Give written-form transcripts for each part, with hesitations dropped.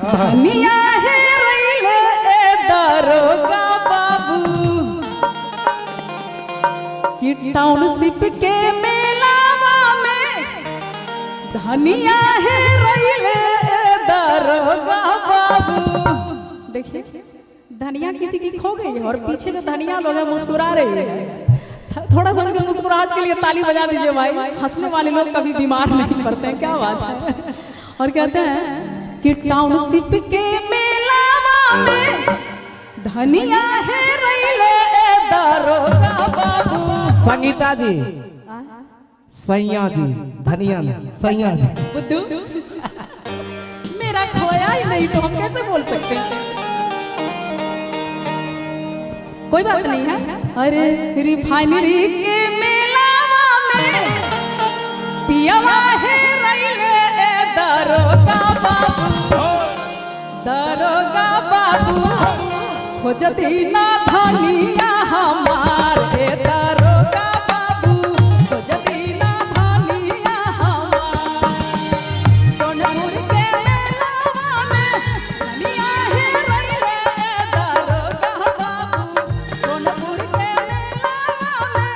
धनिया है रैले ए दरोगा बाबू कि टाउनशिप के मेलावा में धनिया है रैले ए दरोगा बाबू। देखिए धनिया किसी की खो गई है और पीछे जो धनिया लोग मुस्कुरा रहे हैं। थोड़ा सा उनके मुस्कुराहट के लिए ताली बजा दीजिए भाई। हंसने वाले लोग कभी बीमार नहीं पड़ते हैं, क्या बात है। और कहते हैं कि टाउनशिप के मेलावा में धनिया है रैले ए दरोगा बाबू। संगीता जी, सैया जी, धनिया सैया जी। बुद्धू मेरा खोया ही नहीं तो हम कैसे बोल सकते हैं। कोई बात नहीं है। अरे रिफाइनरी के मेलावा में पियावा है रैले ए दरोगा बाबू। दरोगा बाबू खोजती ना धनिया हमार ए दरोगा बाबू खोजती ना धनिया हमार। सोनपुर के मेलावा में धनिया है रैले ए दरोगा बाबू। सोनपुर के मेलावा में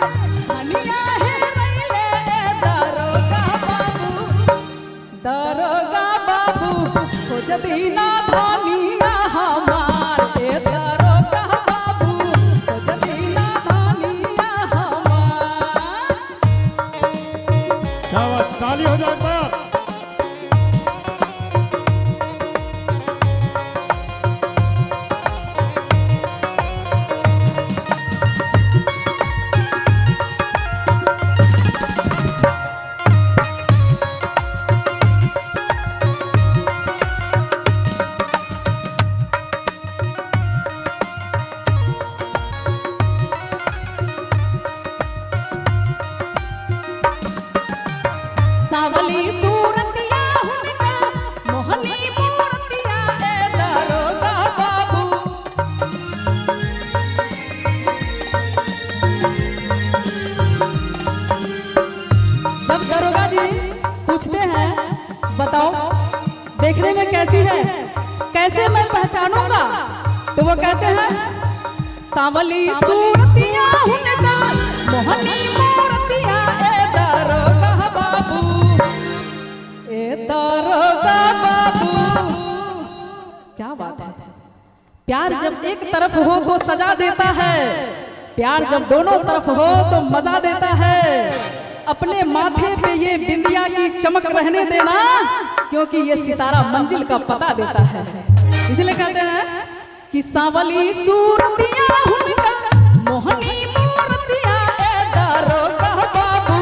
धनिया है रैले ए दरोगा बाबू। दरोगा बाबू खोजती ना धनिया हमार ए दरोगा बाबू खोजती ना धनिया हमार। क्या बात, ताली हो जाए तो। सावली सूरतिया हुनका मोहनी मूरतिया ए दरोगा बाबू। जब दरोगा जी पूछते हैं बताओ देखने में कैसी है, कैसे मैं पहचानूंगा, तो वो कहते हैं सावली सूरतिया हुनका मोहनी मूरतिया ए दरोगा बाबू। ए दरोगा बाबू क्या बात है। प्यार जब एक तरफ हो तो सजा देता है, प्यार जब दोनों तरफ हो तो मजा देता है। अपने माथे पे ये बिंदिया की चमक रहने देना, क्योंकि ये सितारा मंजिल का पता देता है। इसलिए कहते हैं कि सावली सूरतिया हुनका मोहनी मूरतिया ए दरोगा बाबू।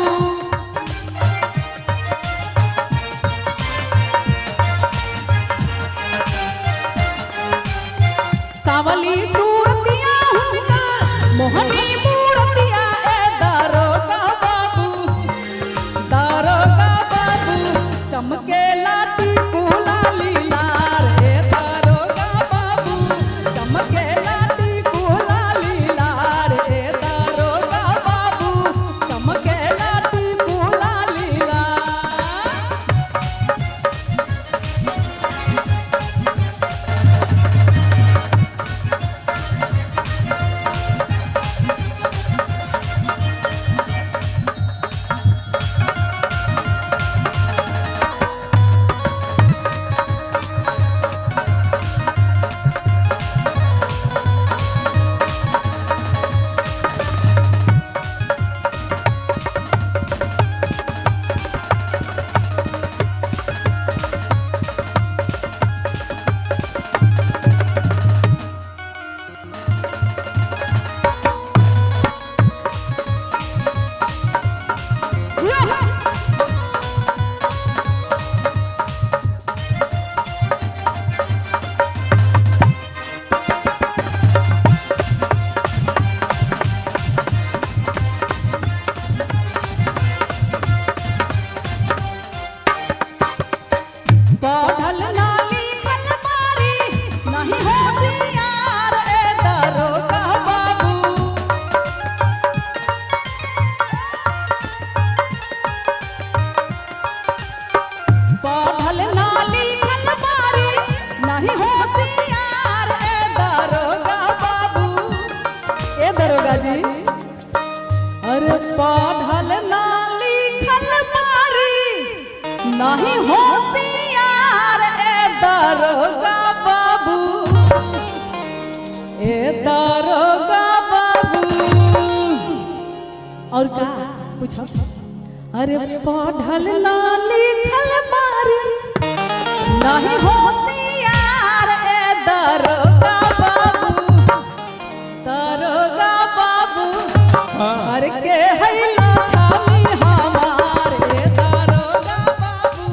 सावली सूरतिया हुनका मोहनी मूरतिया ए दरोगा बाबू। दरोगा बाबू चमके लाटी कुला लीलार ए दरोगा बाबू। चमके लाटी कुला लीलार ए दरोगा बाबू। चमके लाटी कुला लीलार। पढ़ल ना लिखल बारी नहीं होशियार ए दारोगा बाबू, ए दारोगा बाबू। और क्या पूछो? अरे पढ़ल ना लिखल बारी नहीं होशियार ए दारोगा बाबू, दारोगा बाबू। हर के हैला छामी हमारे दारोगा बाबू,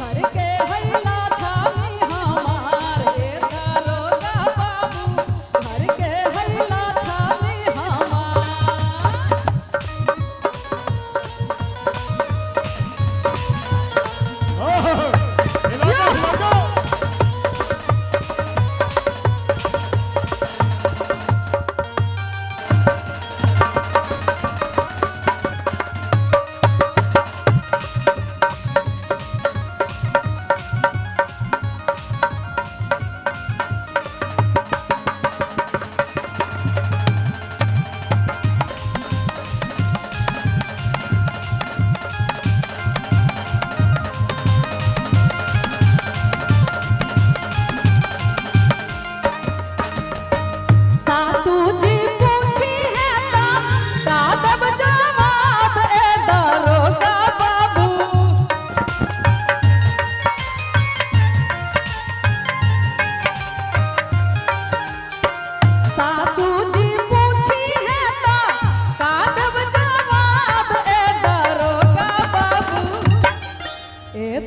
हर के हैला छामी हमारे दारोगा बाबू, हर के हैला छामी हमारे।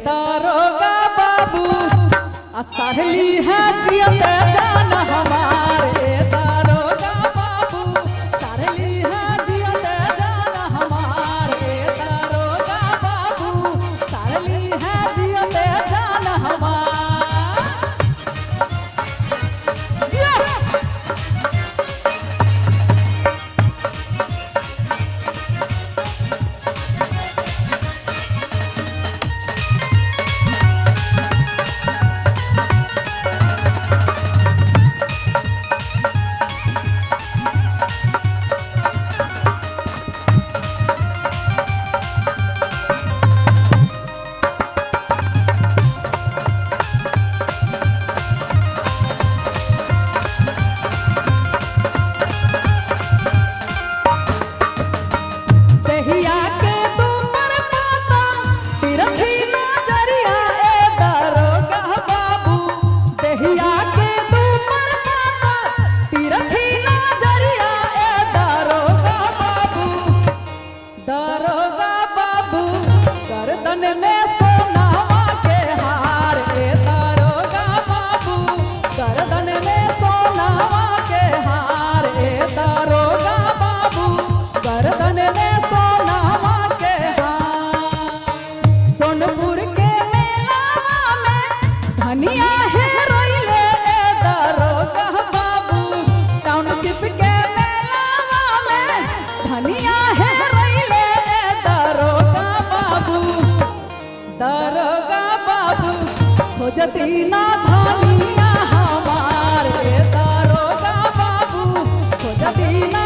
दारोगा बाबू असहली है जियत जान हमारे दारोगा बाबू, सहली है जियत जान हमारे दारोगा बाबू, सहली है जियत जान हमारे। दारोगा बाबू गर्दन में सोनावा के हार ए दारोगा बाबू, गर्दन में सोनावा के हार ए दारोगा बाबू, गर्दन में सोनावा के हार। सोनपुर के मेला में धनिया है रोइले ए दारोगा बाबू, टाउनशिप के मेला में धनिया है दारोगा बाबू। खोजती ना धनिया हमारे दारोगा बाबू, खोजती ना